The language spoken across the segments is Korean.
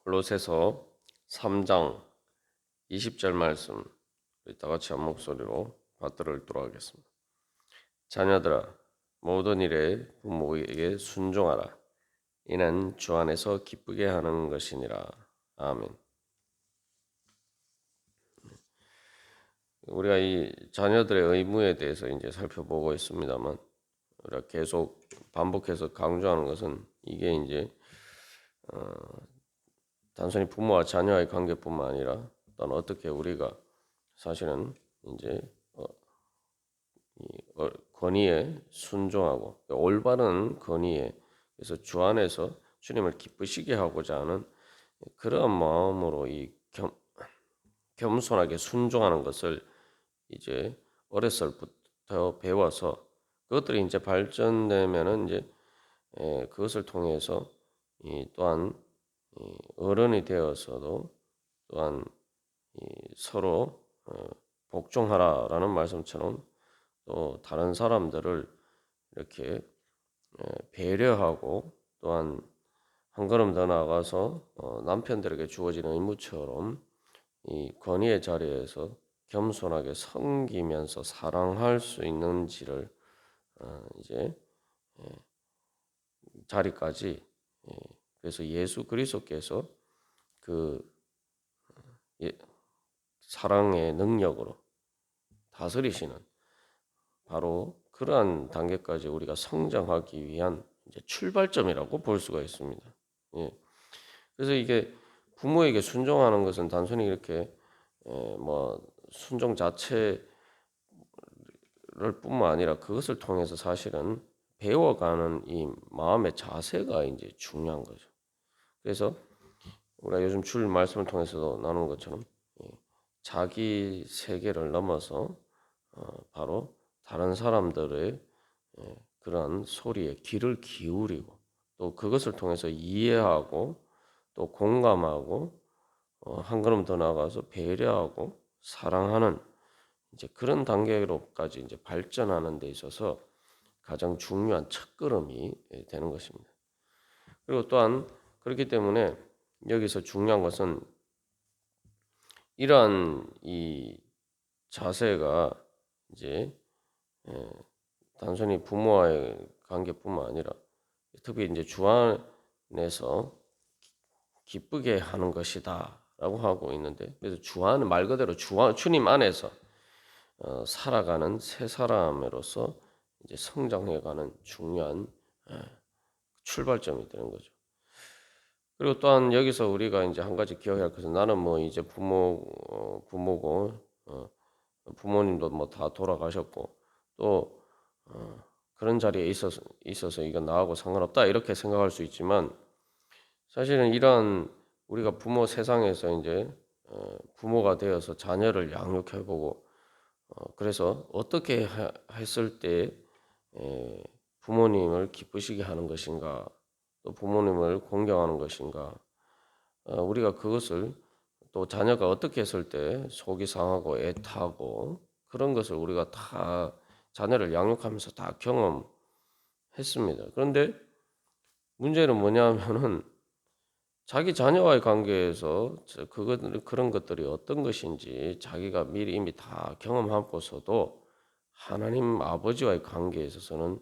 골로새서 3장 20절 말씀 다 같이 한 목소리로 받들어 읽도록 하겠습니다. 자녀들아 모든 일에 부모에게 순종하라. 이는 주 안에서 기쁘게 하는 것이니라. 아멘. 우리가 이 자녀들의 의무에 대해서 이제 살펴보고 있습니다만 우리가 계속 반복해서 강조하는 것은 이게 이제 단순히 부모와 자녀의 관계뿐만 아니라 또한 어떻게 우리가 사실은 이제 권위에 순종하고 올바른 권위에 그래서 주 안에서 주님을 기쁘시게 하고자 하는 그러한 마음으로 이 겸손하게 순종하는 것을 이제 어렸을부터 배워서 그것들이 이제 발전되면은 이제 그것을 통해서 또한 어른이 되어서도 또한 서로 복종하라라는 말씀처럼 또 다른 사람들을 이렇게 배려하고 또한 한 걸음 더 나아가서 남편들에게 주어진 의무처럼 이 권위의 자리에서 겸손하게 섬기면서 사랑할 수 있는지를 이제 자리까지 그래서 예수 그리스도께서 그 사랑의 능력으로 다스리시는 바로 그러한 단계까지 우리가 성장하기 위한 이제 출발점이라고 볼 수가 있습니다. 예. 그래서 이게 부모에게 순종하는 것은 단순히 이렇게 뭐 순종 자체를 뿐만 아니라 그것을 통해서 사실은 배워가는 이 마음의 자세가 이제 중요한 거죠. 그래서 우리가 요즘 줄 말씀을 통해서도 나누는 것처럼 자기 세계를 넘어서 바로 다른 사람들의 그러한 소리에 귀를 기울이고 또 그것을 통해서 이해하고 또 공감하고 한 걸음 더 나아가서 배려하고 사랑하는 이제 그런 단계로까지 이제 발전하는 데 있어서 가장 중요한 첫걸음이 되는 것입니다. 그리고 또한 그렇기 때문에 여기서 중요한 것은 이러한 이 자세가 이제 단순히 부모와의 관계뿐만 아니라 특히 이제 주 안에서 기쁘게 하는 것이다라고 하고 있는데 그래서 주 안 말 그대로 주님 안에서 살아가는 새 사람으로서 이제 성장해가는 중요한 출발점이 되는 거죠. 그리고 또한 여기서 우리가 이제 한 가지 기억해야 할 것은 나는 뭐 이제 부모고 부모님도 뭐 다 돌아가셨고 또 그런 자리에 있어서 이건 나하고 상관없다 이렇게 생각할 수 있지만 사실은 이러한 우리가 부모 세상에서 이제 부모가 되어서 자녀를 양육해보고 그래서 어떻게 했을 때 부모님을 기쁘시게 하는 것인가 또 부모님을 공경하는 것인가 우리가 그것을 또 자녀가 어떻게 했을 때 속이 상하고 애타고 그런 것을 우리가 다 자녀를 양육하면서 다 경험했습니다. 그런데 문제는 뭐냐면은 자기 자녀와의 관계에서 그런 것들이 어떤 것인지 자기가 미리 이미 다 경험하고서도 하나님 아버지와의 관계에 있어서는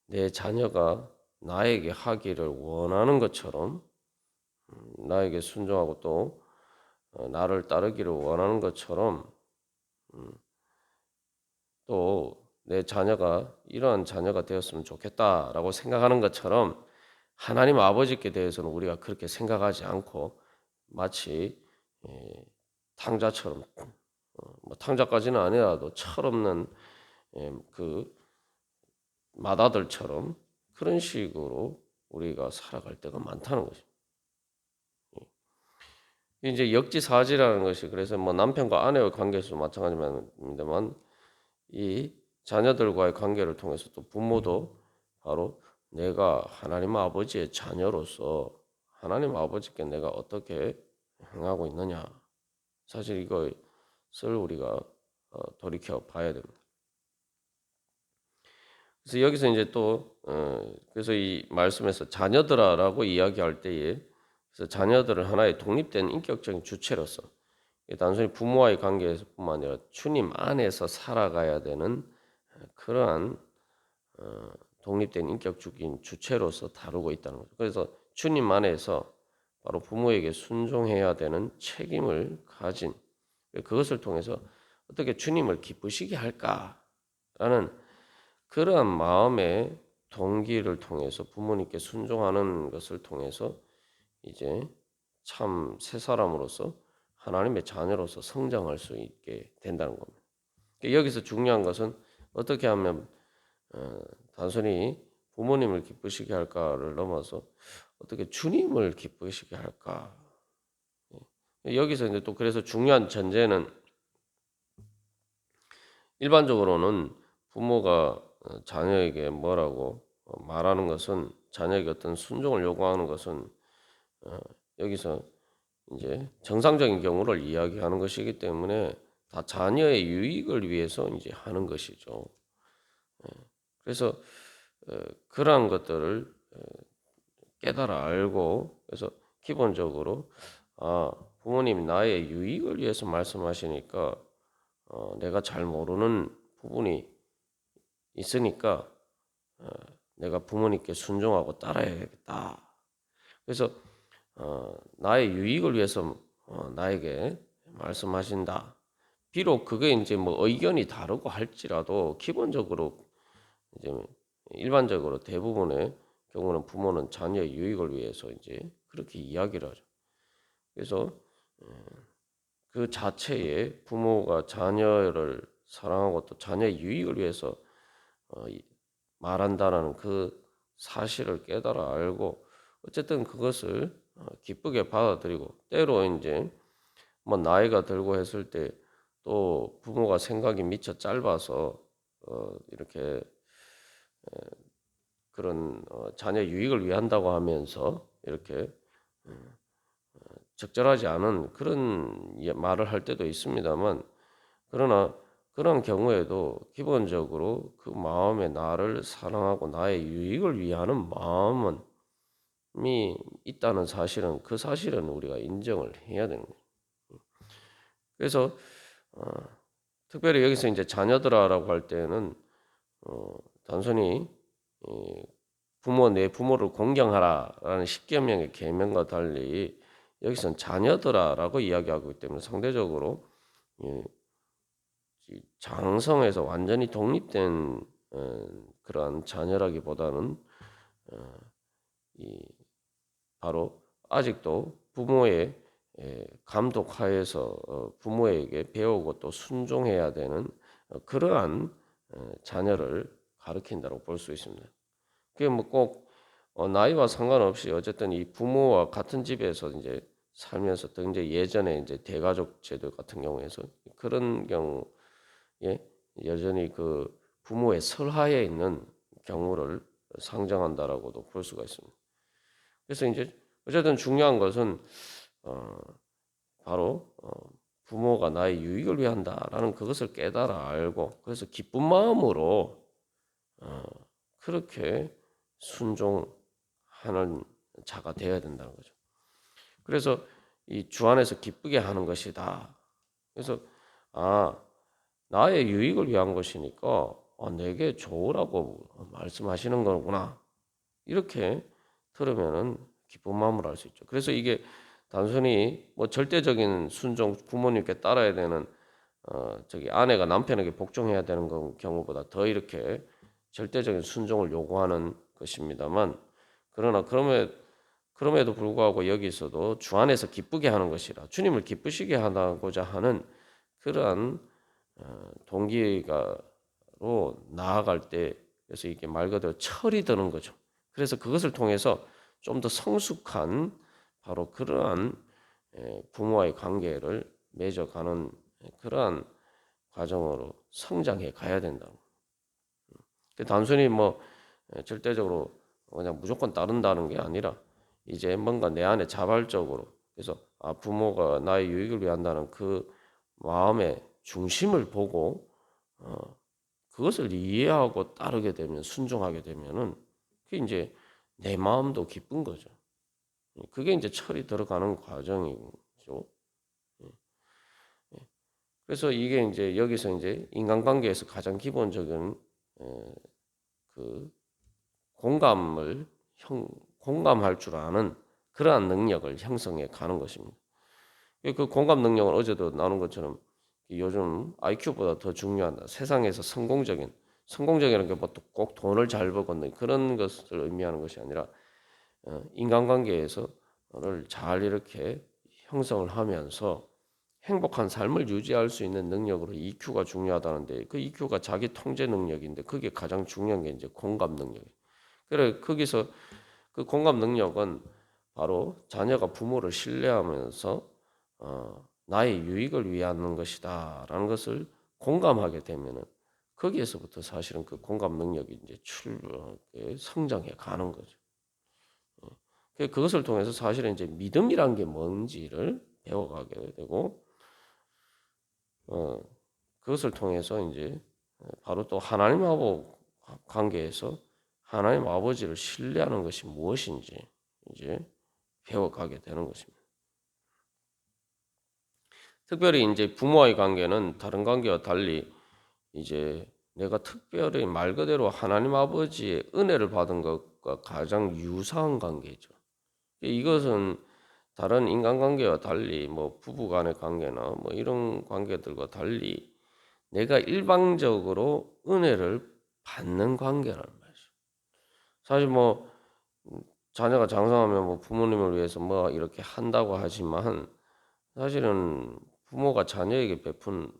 내 자녀가 나에게 하기를 원하는 것처럼 나에게 순종하고 또 나를 따르기를 원하는 것처럼 또 내 자녀가 이러한 자녀가 되었으면 좋겠다라고 생각하는 것처럼 하나님 아버지께 대해서는 우리가 그렇게 생각하지 않고 마치 탕자처럼 뭐 탕자까지는 아니라도 철없는 그 맏아들처럼 그런 식으로 우리가 살아갈 때가 많다는 것입니다. 이제 역지사지라는 것이 그래서 뭐 남편과 아내의 관계에서도 마찬가지입니다만 이 자녀들과의 관계를 통해서 또 부모도 바로 내가 하나님 아버지의 자녀로서 하나님 아버지께 내가 어떻게 행하고 있느냐 사실 이것을 우리가 돌이켜 봐야 됩니다. 그래서 여기서 이제 또 그래서 이 말씀에서 자녀들아라고 이야기할 때에 그래서 자녀들을 하나의 독립된 인격적인 주체로서 단순히 부모와의 관계에서뿐만 아니라 주님 안에서 살아가야 되는 그러한 독립된 인격적인 주체로서 다루고 있다는 거죠. 그래서 주님 안에서 바로 부모에게 순종해야 되는 책임을 가진 그것을 통해서 어떻게 주님을 기쁘시게 할까라는 그러한 마음의 동기를 통해서 부모님께 순종하는 것을 통해서 이제 참 새 사람으로서 하나님의 자녀로서 성장할 수 있게 된다는 겁니다. 여기서 중요한 것은 어떻게 하면 단순히 부모님을 기쁘시게 할까를 넘어서 어떻게 주님을 기쁘시게 할까. 여기서 이제 또 그래서 중요한 전제는 일반적으로는 부모가 자녀에게 뭐라고 말하는 것은 자녀에게 어떤 순종을 요구하는 것은 여기서 이제 정상적인 경우를 이야기하는 것이기 때문에 다 자녀의 유익을 위해서 이제 하는 것이죠. 그래서 그러한 것들을 깨달아 알고 그래서 기본적으로 부모님이 나의 유익을 위해서 말씀하시니까 내가 잘 모르는 부분이 있으니까 내가 부모님께 순종하고 따라야겠다. 그래서 나의 유익을 위해서 나에게 말씀하신다. 비록 그게 이제 뭐 의견이 다르고 할지라도 기본적으로 이제 일반적으로 대부분의 경우는 부모는 자녀의 유익을 위해서 이제 그렇게 이야기를 하죠. 그래서 그 자체에 부모가 자녀를 사랑하고 또 자녀의 유익을 위해서 말한다라는 그 사실을 깨달아 알고 어쨌든 그것을 기쁘게 받아들이고 때로 이제 뭐 나이가 들고 했을 때 또 부모가 생각이 미처 짧아서 이렇게 그런 자녀 유익을 위한다고 하면서 이렇게 적절하지 않은 그런 말을 할 때도 있습니다만 그러나 그런 경우에도 기본적으로 그 마음에 나를 사랑하고 나의 유익을 위하는 마음이 있다는 사실은 그 사실은 우리가 인정을 해야 되는 거예요. 그래서 특별히 여기서 이제 자녀들아라고 할 때는 단순히 내 부모를 공경하라라는 10계명의 계명과 달리 여기서는 자녀들아라고 이야기하고 있기 때문에 상대적으로 장성에서 완전히 독립된 그러한 자녀라기보다는 바로 아직도 부모의 감독하에서 부모에게 배우고 또 순종해야 되는 그러한 자녀를 가르친다고 볼 수 있습니다. 그게 뭐 꼭 나이와 상관없이 어쨌든 이 부모와 같은 집에서 이제 살면서 또 이제 예전에 이제 대가족 제도 같은 경우에서 그런 경우에 여전히 그 부모의 설하에 있는 경우를 상정한다라고도 볼 수가 있습니다. 그래서 이제 어쨌든 중요한 것은 바로 부모가 나의 유익을 위한다라는 그것을 깨달아 알고 그래서 기쁜 마음으로 그렇게 순종하는 자가 되어야 된다는 거죠. 그래서 이 주 안에서 기쁘게 하는 것이다. 그래서 나의 유익을 위한 것이니까 내게 좋으라고 말씀하시는 거구나. 이렇게 들으면은 기쁜 마음으로 할 수 있죠. 그래서 이게 단순히 뭐 절대적인 순종 부모님께 따라야 되는 아내가 남편에게 복종해야 되는 경우보다 더 이렇게 절대적인 순종을 요구하는 것입니다만 그러나 그럼에도 불구하고 여기서도 주 안에서 기쁘게 하는 것이라 주님을 기쁘시게 하고자 하는 그러한 동기가로 나아갈 때 그래서 이게 말 그대로 철이 드는 거죠. 그래서 그것을 통해서 좀 더 성숙한 바로 그러한 부모와의 관계를 맺어가는 그러한 과정으로 성장해 가야 된다고. 단순히 뭐 절대적으로 그냥 무조건 따른다는 게 아니라 이제 뭔가 내 안에 자발적으로 그래서 부모가 나의 유익을 위한다는 그 마음의 중심을 보고 그것을 이해하고 따르게 되면 순종하게 되면은 그게 이제 내 마음도 기쁜 거죠. 그게 이제 철이 들어가는 과정이죠. 그래서 이게 이제 여기서 이제 인간관계에서 가장 기본적인 그 공감을 공감할 줄 아는 그러한 능력을 형성해 가는 것입니다. 그 공감 능력은 어제도 나눈 것처럼 요즘 IQ보다 더 중요하다. 세상에서 성공적이라는 게 뭐 꼭 돈을 잘 버는 그런 것을 의미하는 것이 아니라 인간관계에서를 잘 이렇게 형성을 하면서 행복한 삶을 유지할 수 있는 능력으로 EQ가 중요하다는데 그 EQ가 자기 통제 능력인데 그게 가장 중요한 게 이제 공감 능력이에요. 그래 거기서 그 공감 능력은 바로 자녀가 부모를 신뢰하면서 나의 유익을 위하는 것이다라는 것을 공감하게 되면은 거기에서부터 사실은 그 공감 능력이 이제 성장해 가는 거죠. 그것을 통해서 사실은 이제 믿음이란 게 뭔지를 배워가게 되고 그것을 통해서 이제 바로 또 하나님하고 관계에서 하나님 아버지를 신뢰하는 것이 무엇인지 이제 배워가게 되는 것입니다. 특별히 이제 부모와의 관계는 다른 관계와 달리 이제 내가 특별히 말 그대로 하나님 아버지의 은혜를 받은 것과 가장 유사한 관계죠. 이것은 다른 인간관계와 달리 뭐 부부간의 관계나 뭐 이런 관계들과 달리 내가 일방적으로 은혜를 받는 관계라는 말이죠. 사실 뭐 자녀가 장성하면 뭐 부모님을 위해서 뭐 이렇게 한다고 하지만 사실은 부모가 자녀에게 베푼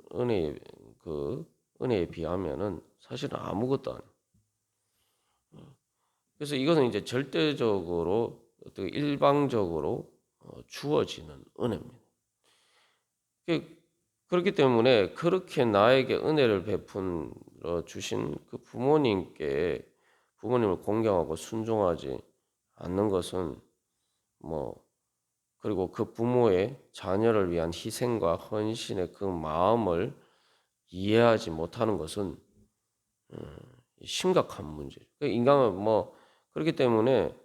은혜에 비하면은 사실은 아무것도 아니에요. 그래서 이것은 이제 절대적으로 어떻게 일방적으로 주어지는 은혜입니다. 그렇기 때문에 그렇게 나에게 은혜를 베푼 주신 그 부모님을 공경하고 순종하지 않는 것은 뭐 그리고 그 부모의 자녀를 위한 희생과 헌신의 그 마음을 이해하지 못하는 것은 심각한 문제죠. 인간은 뭐 그렇기 때문에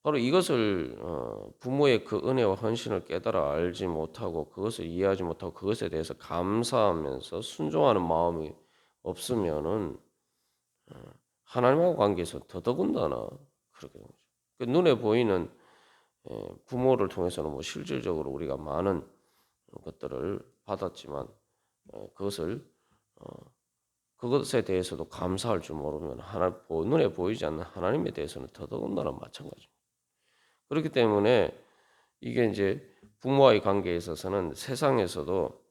바로 이것을 부모의 그 은혜와 헌신을 깨달아 알지 못하고 그것을 이해하지 못하고 그것에 대해서 감사하면서 순종하는 마음이 없으면은 하나님하고 관계에서 더더군다나 그렇게 되는 거죠. 그 눈에 보이는 부모를 통해서는 뭐 실질적으로 우리가 많은 것들을 받았지만 그것을 그것에 대해서도 감사할 줄 모르면 눈에 보이지 않는 하나님에 대해서는 더더군다나 마찬가지입니다. 그렇기 때문에 이게 이제 부모와의 관계에 있어서는 세상에서도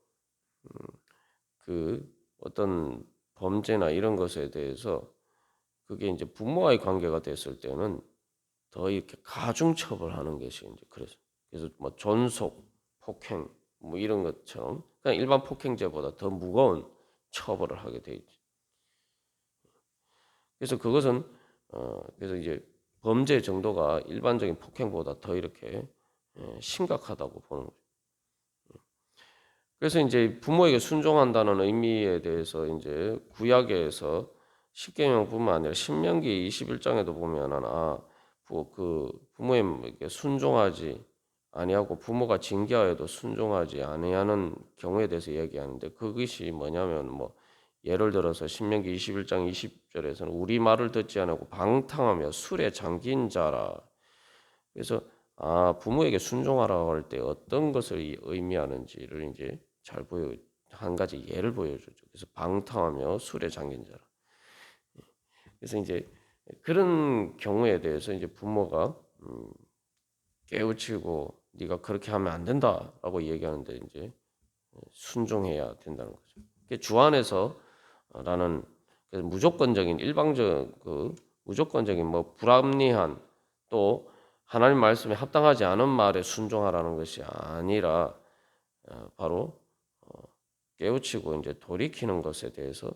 그 어떤 범죄나 이런 것에 대해서 그게 이제 부모와의 관계가 됐을 때는 더 이렇게 가중 처벌하는 것이 이제 그래서 뭐 존속, 폭행 뭐 이런 것처럼 그냥 일반 폭행죄보다 더 무거운 처벌을 하게 돼 있죠. 그래서 그것은 그래서 이제 범죄 정도가 일반적인 폭행보다 더 이렇게 심각하다고 보는 거죠. 그래서 이제 부모에게 순종한다는 의미에 대해서 이제 구약에서 십계명뿐만 아니라 신명기 21장에도 보면은 그 부모에게 순종하지 아니하고 부모가 징계하여도 순종하지 아니하는 경우에 대해서 얘기하는데 그것이 뭐냐면 뭐 예를 들어서 신명기 21장 20절에서는 우리 말을 듣지 않고 방탕하며 술에 잠긴 자라. 그래서 부모에게 순종하라고 할 때 어떤 것을 의미하는지를 이제 한 가지 예를 보여주죠. 그래서 방탕하며 술에 잠긴 자라. 그래서 이제 그런 경우에 대해서 이제 부모가 깨우치고 네가 그렇게 하면 안 된다라고 얘기하는데 이제 순종해야 된다는 거죠. 주 안에서라는 무조건적인 무조건적인 뭐 불합리한 또 하나님 말씀에 합당하지 않은 말에 순종하라는 것이 아니라 바로 깨우치고 이제 돌이키는 것에 대해서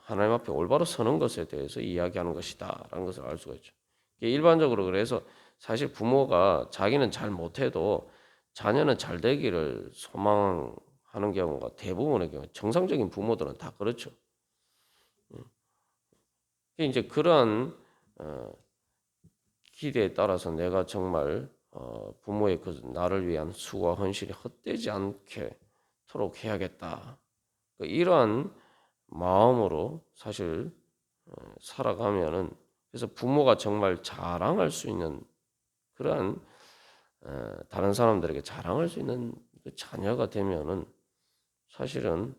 하나님 앞에 올바로 서는 것에 대해서 이야기하는 것이다라는 것을 알 수가 있죠. 일반적으로 그래서 사실 부모가 자기는 잘 못해도 자녀는 잘 되기를 소망하는 경우가 대부분의 경우 정상적인 부모들은 다 그렇죠. 이제 그러한 기대에 따라서 내가 정말 부모의 그 나를 위한 수고와 헌신이 헛되지 않게토록 해야겠다. 이러한 마음으로 사실 살아가면은 그래서 부모가 정말 자랑할 수 있는 그러한 다른 사람들에게 자랑할 수 있는 그 자녀가 되면은 사실은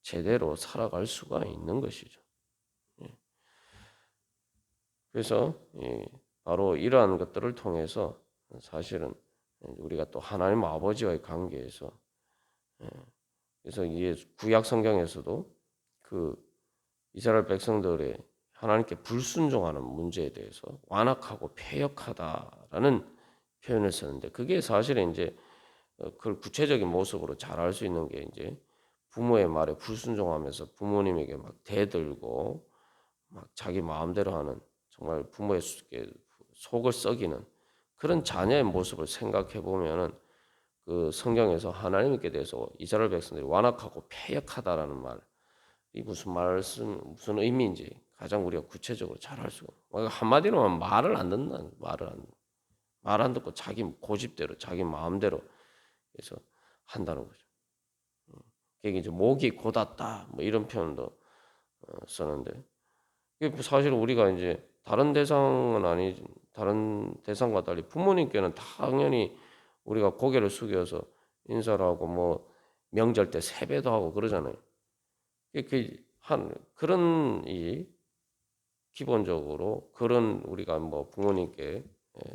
제대로 살아갈 수가 있는 것이죠. 예. 그래서 바로 이러한 것들을 통해서 사실은 우리가 또 하나님 아버지와의 관계에서 그래서 이게 구약 성경에서도 그 이스라엘 백성들의 하나님께 불순종하는 문제에 대해서 완악하고 패역하다라는 표현을 썼는데 그게 사실은 이제 그걸 구체적인 모습으로 잘 알 수 있는 게 이제 부모의 말에 불순종하면서 부모님에게 막 대들고 막 자기 마음대로 하는 정말 부모의 속을 썩이는 그런 자녀의 모습을 생각해 보면은 그 성경에서 하나님께 대해서 이스라엘 백성들이 완악하고 패역하다라는 말, 이 무슨 말씀, 무슨 의미인지 가장 우리가 구체적으로 잘 알 수가 없어요. 한마디로 하면 말을 안 듣는 말 안 듣고 자기 고집대로 자기 마음대로 해서 한다는 거죠. 그게 이제 목이 곧았다 뭐 이런 표현도 썼는데 사실 우리가 이제 다른 대상은 아니 다른 대상과 달리 부모님께는 당연히 우리가 고개를 숙여서 인사를 하고 뭐 명절 때 세배도 하고 그러잖아요. 한 그런 이 기본적으로 그런 우리가 뭐 부모님께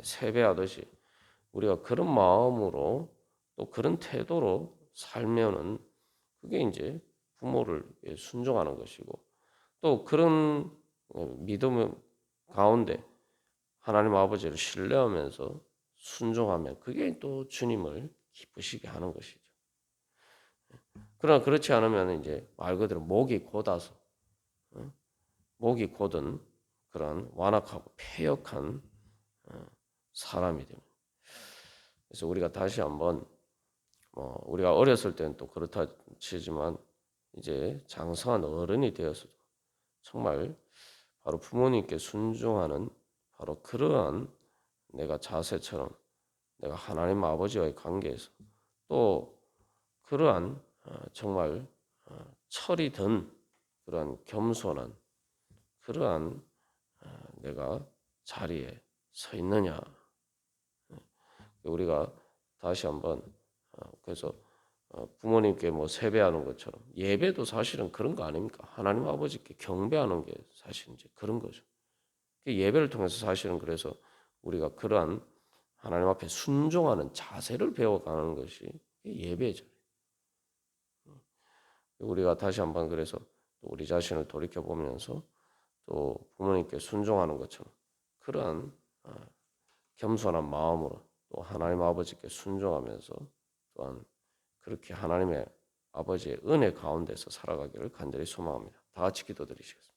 세배하듯이 우리가 그런 마음으로 또 그런 태도로 살면은 그게 이제 부모를 순종하는 것이고 또 그런 믿음 가운데 하나님 아버지를 신뢰하면서 순종하면 그게 또 주님을 기쁘시게 하는 것이죠. 그러나 그렇지 않으면 이제 말 그대로 목이 곧아서 목이 곧은 그런 완악하고 패역한 사람이 됩니다. 그래서 우리가 다시 한번 우리가 어렸을 때는 또 그렇다 치지만 이제 장성한 어른이 되어서도 정말 바로 부모님께 순종하는 바로 그러한 내가 자세처럼 내가 하나님 아버지와의 관계에서 또 그러한 정말 철이 든 그러한 겸손한 그러한 내가 자리에 서 있느냐. 우리가 다시 한번 그래서 부모님께 뭐 세배하는 것처럼 예배도 사실은 그런 거 아닙니까? 하나님 아버지께 경배하는 게 사실 이제 그런 거죠. 예배를 통해서 사실은 그래서 우리가 그러한 하나님 앞에 순종하는 자세를 배워가는 것이 예배죠. 우리가 다시 한번 그래서 우리 자신을 돌이켜 보면서 또 부모님께 순종하는 것처럼 그러한 겸손한 마음으로 또 하나님 아버지께 순종하면서 또한 그렇게 하나님의 아버지의 은혜 가운데서 살아가기를 간절히 소망합니다. 다 같이 기도드리시겠습니다.